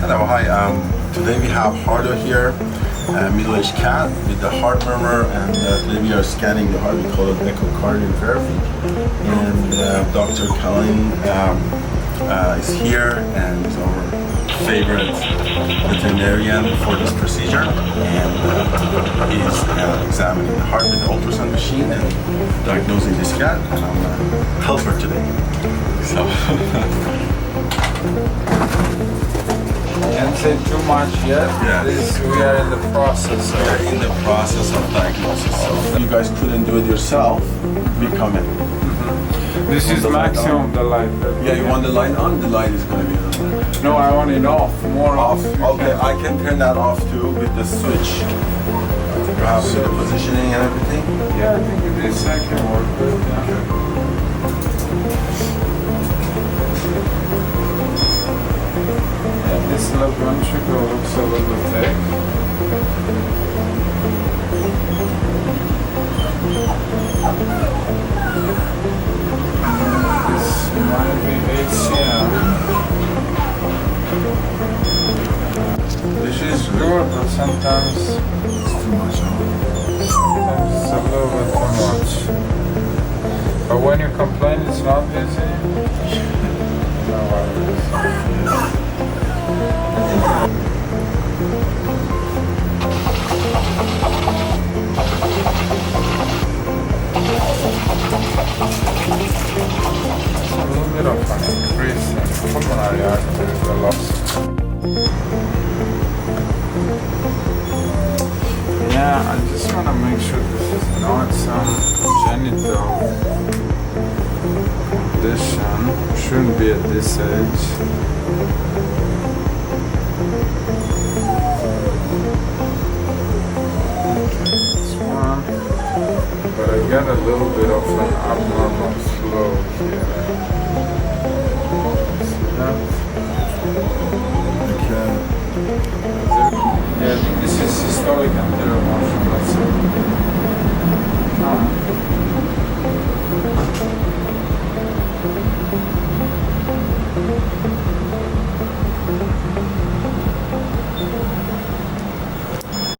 Hello, hi. Today we have Hardo here, a middle-aged cat with the heart murmur, and today we are scanning the heart. We call it echocardiogram. And Dr. Colin is here and is our favorite veterinarian for this procedure. And he's examining the heart with the ultrasound machine and diagnosing this cat. And I'm a helper today. So. Can't say too much yet. Yeah. We are in the process. We are in the process of diagnosis. So you guys couldn't do it yourself. We come in. This is maximum the light. Yeah, you want the light on? The light is going to be on. No, I want it off. More off. Okay, I can turn that off too with the switch. You have the positioning and everything? Yeah, I think this I can work with. Yeah. This left ventricle looks a little thick. This might be HCM. This is good, but sometimes It's too much, huh? sometimes it's a little bit too much. But when you complain it's not busy, no worries. It's a little bit of an increase in pulmonary artery velocity. Yeah, I just want to make sure this is not some genital condition. Shouldn't be at this age. But I got a little bit of an abnormal flow here. See that? Okay. Yeah, I think this is systolic anterior motion. That's it.